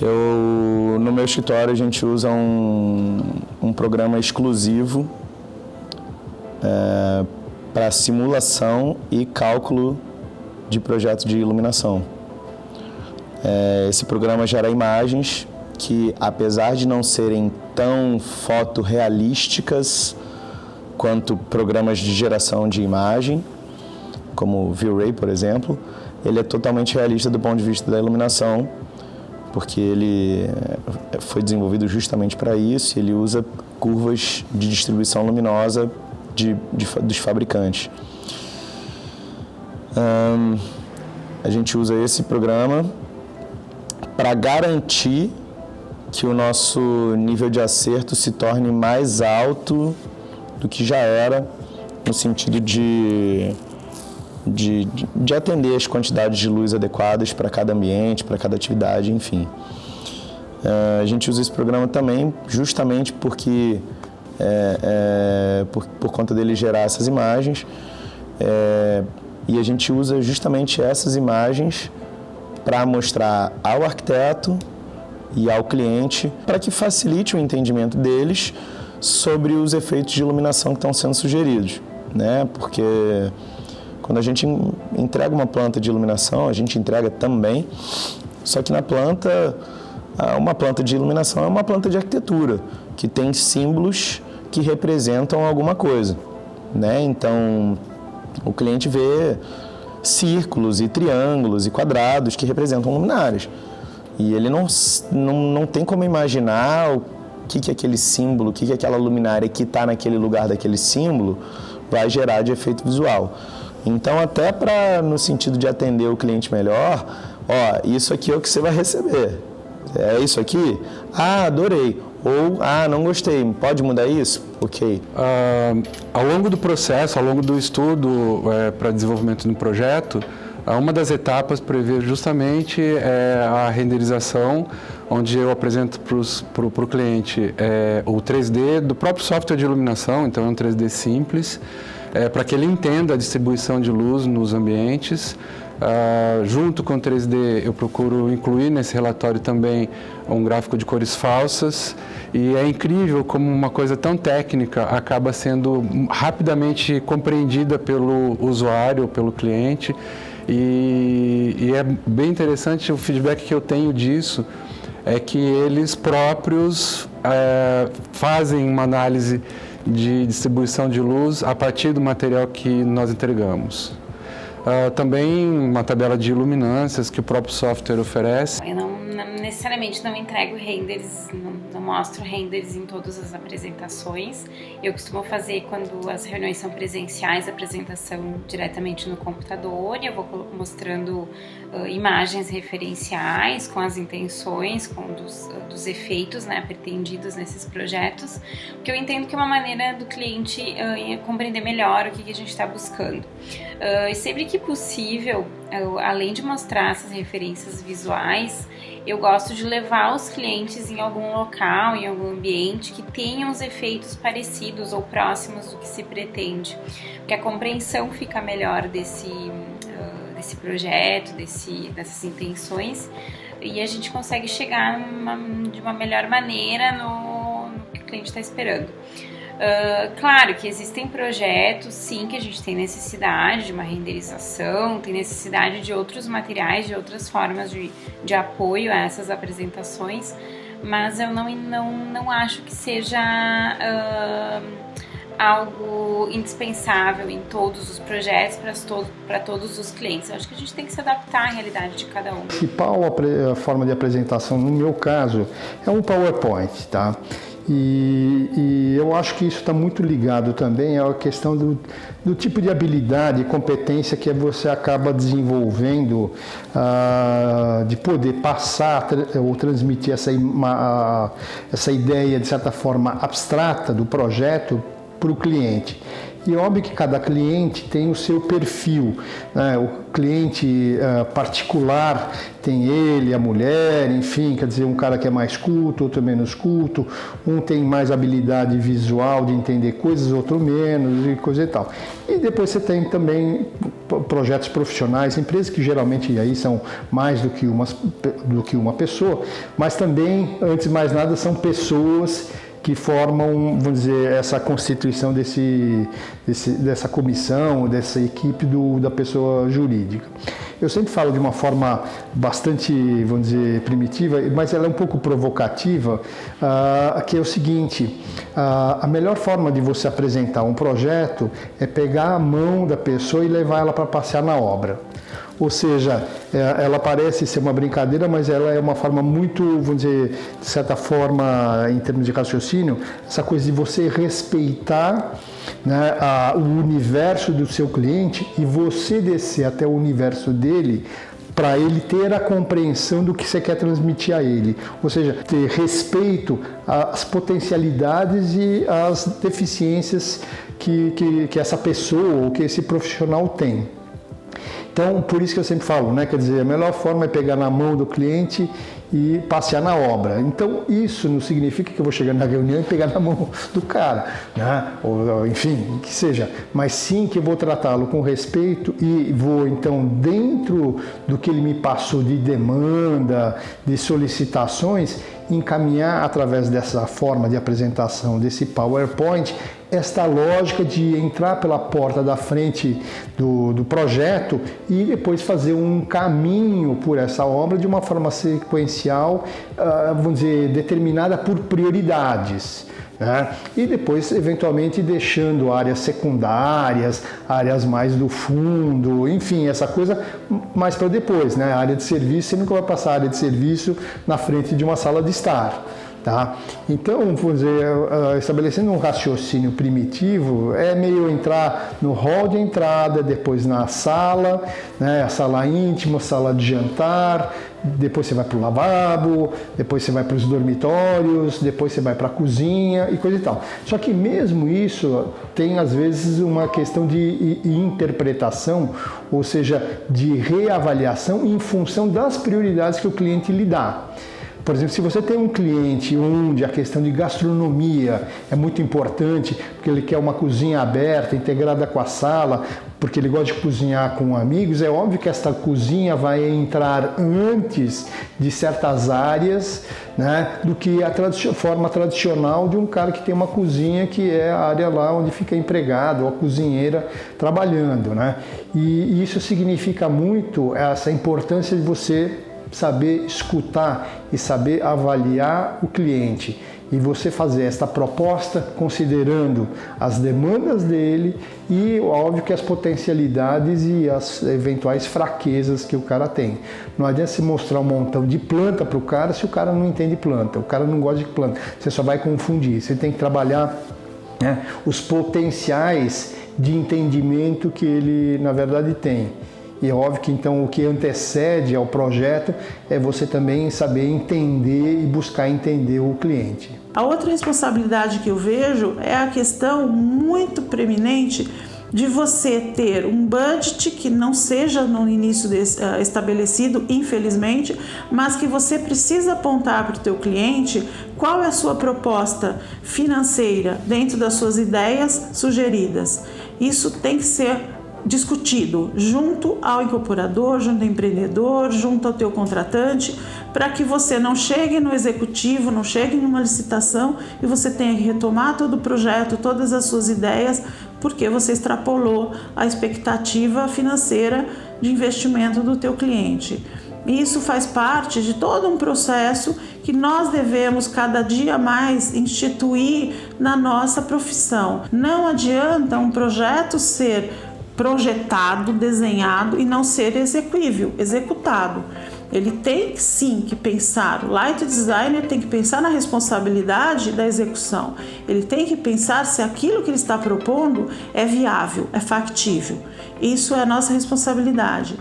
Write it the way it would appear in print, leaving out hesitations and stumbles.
No meu escritório a gente usa um programa exclusivo para simulação e cálculo de projetos de iluminação. Esse programa gera imagens que, apesar de não serem tão fotorrealísticas quanto programas de geração de imagem, como o V-Ray, por exemplo, ele é totalmente realista do ponto de vista da iluminação, porque ele foi desenvolvido justamente para isso, e ele usa curvas de distribuição luminosa dos fabricantes. A gente usa esse programa para garantir que o nosso nível de acerto se torne mais alto do que já era, no sentido de atender as quantidades de luz adequadas para cada ambiente, para cada atividade, enfim. A gente usa esse programa também justamente porque, por conta dele gerar essas imagens, e a gente usa justamente essas imagens para mostrar ao arquiteto e ao cliente, para que facilite o entendimento deles sobre os efeitos de iluminação que estão sendo sugeridos, né? Porque quando a gente entrega uma planta de iluminação, a gente entrega também, só que na planta, uma planta de iluminação é uma planta de arquitetura, que tem símbolos que representam alguma coisa, né? Então, o cliente vê círculos e triângulos e quadrados que representam luminárias. E ele não tem como imaginar o que é aquele símbolo, o que é aquela luminária que está naquele lugar daquele símbolo vai gerar de efeito visual. Então, até no sentido de atender o cliente melhor, isso aqui é o que você vai receber. É isso aqui? Ah, adorei. Ou, não gostei, pode mudar isso? Ok. Ao longo do processo, ao longo do estudo para desenvolvimento do projeto, uma das etapas prevê justamente a renderização, onde eu apresento para o cliente o 3D do próprio software de iluminação, então é um 3D simples, para que ele entenda a distribuição de luz nos ambientes. Junto com o 3D, eu procuro incluir nesse relatório também um gráfico de cores falsas, e é incrível como uma coisa tão técnica acaba sendo rapidamente compreendida pelo usuário, pelo cliente, e é bem interessante o feedback que eu tenho disso, é que eles próprios fazem uma análise de distribuição de luz a partir do material que nós entregamos. Também uma tabela de iluminâncias que o próprio software oferece. Eu necessariamente não entrego renders, não mostro renders em todas as apresentações. Eu costumo fazer, quando as reuniões são presenciais, a apresentação diretamente no computador, e eu vou mostrando imagens referenciais com as intenções, dos efeitos, né, pretendidos nesses projetos, porque eu entendo que é uma maneira do cliente compreender melhor o que a gente está buscando. E sempre que possível, além de mostrar essas referências visuais, eu gosto de levar os clientes em algum local, em algum ambiente que tenha os efeitos parecidos ou próximos do que se pretende, porque a compreensão fica melhor desse projeto, dessas intenções, e a gente consegue chegar de uma melhor maneira no que o cliente está esperando. Claro que existem projetos, sim, que a gente tem necessidade de uma renderização, tem necessidade de outros materiais, de outras formas de apoio a essas apresentações, mas eu não acho que seja algo indispensável em todos os projetos, para todos os clientes. Eu acho que a gente tem que se adaptar à realidade de cada um. A principal forma de apresentação, no meu caso, é um PowerPoint, tá? E eu acho que isso está muito ligado também à questão do tipo de habilidade e competência que você acaba desenvolvendo, de poder passar ou transmitir essa ideia, de certa forma, abstrata do projeto para o cliente. E é óbvio que cada cliente tem o seu perfil, né? O cliente particular tem ele, a mulher, enfim, quer dizer, um cara que é mais culto, outro menos culto, um tem mais habilidade visual de entender coisas, outro menos e coisa e tal. E depois você tem também projetos profissionais, empresas que geralmente aí são mais do que uma pessoa, mas também, antes de mais nada, são pessoas que formam, vamos dizer, essa constituição dessa comissão, dessa equipe da pessoa jurídica. Eu sempre falo de uma forma bastante, vamos dizer, primitiva, mas ela é um pouco provocativa, que é o seguinte: a melhor forma de você apresentar um projeto é pegar a mão da pessoa e levar ela para passear na obra. Ou seja, ela parece ser uma brincadeira, mas ela é uma forma muito, vamos dizer, de certa forma, em termos de raciocínio, essa coisa de você respeitar, né, o universo do seu cliente e você descer até o universo dele para ele ter a compreensão do que você quer transmitir a ele. Ou seja, ter respeito às potencialidades e às deficiências que essa pessoa ou que esse profissional tem. Então, por isso que eu sempre falo, né? Quer dizer, a melhor forma é pegar na mão do cliente e passear na obra. Então, isso não significa que eu vou chegar na reunião e pegar na mão do cara, né? Ou, enfim, que seja. Mas sim que eu vou tratá-lo com respeito e vou, então, dentro do que ele me passou de demanda, de solicitações, encaminhar através dessa forma de apresentação, desse PowerPoint, esta lógica de entrar pela porta da frente do projeto e depois fazer um caminho por essa obra de uma forma sequencial, vamos dizer, determinada por prioridades. Né? E depois, eventualmente, deixando áreas secundárias, áreas mais do fundo, enfim, essa coisa mais para depois. Né? A área de serviço, você nunca vai passar a área de serviço na frente de uma sala de estar. Tá? Então, vamos dizer, estabelecendo um raciocínio primitivo, é meio entrar no hall de entrada, depois na sala, né? A sala íntima, sala de jantar, depois você vai para o lavabo, depois você vai para os dormitórios, depois você vai para a cozinha e coisa e tal. Só que mesmo isso tem às vezes uma questão de interpretação, ou seja, de reavaliação em função das prioridades que o cliente lhe dá. Por exemplo, se você tem um cliente onde a questão de gastronomia é muito importante, porque ele quer uma cozinha aberta, integrada com a sala, porque ele gosta de cozinhar com amigos, é óbvio que esta cozinha vai entrar antes de certas áreas, né, do que a forma tradicional de um cara que tem uma cozinha que é a área lá onde fica empregado ou a cozinheira trabalhando. Né? E isso significa muito essa importância de você saber escutar e saber avaliar o cliente e você fazer esta proposta considerando as demandas dele e óbvio que as potencialidades e as eventuais fraquezas que o cara tem. Não adianta se mostrar um montão de planta para o cara se o cara não entende planta, o cara não gosta de planta, você só vai confundir. Você tem que trabalhar, né, os potenciais de entendimento que ele na verdade tem. E é óbvio que então o que antecede ao projeto é você também saber entender e buscar entender o cliente. A outra responsabilidade que eu vejo é a questão muito preeminente de você ter um budget que não seja no início estabelecido, infelizmente, mas que você precisa apontar para o teu cliente qual é a sua proposta financeira dentro das suas ideias sugeridas. Isso tem que ser discutido junto ao incorporador, junto ao empreendedor, junto ao teu contratante, para que você não chegue no executivo, não chegue numa licitação e você tenha que retomar todo o projeto, todas as suas ideias, porque você extrapolou a expectativa financeira de investimento do teu cliente. Isso faz parte de todo um processo que nós devemos cada dia mais instituir na nossa profissão. Não adianta um projeto ser projetado, desenhado e não ser execuível, executado. Ele tem sim que pensar, o light designer tem que pensar na responsabilidade da execução. Ele tem que pensar se aquilo que ele está propondo é viável, é factível. Isso é a nossa responsabilidade.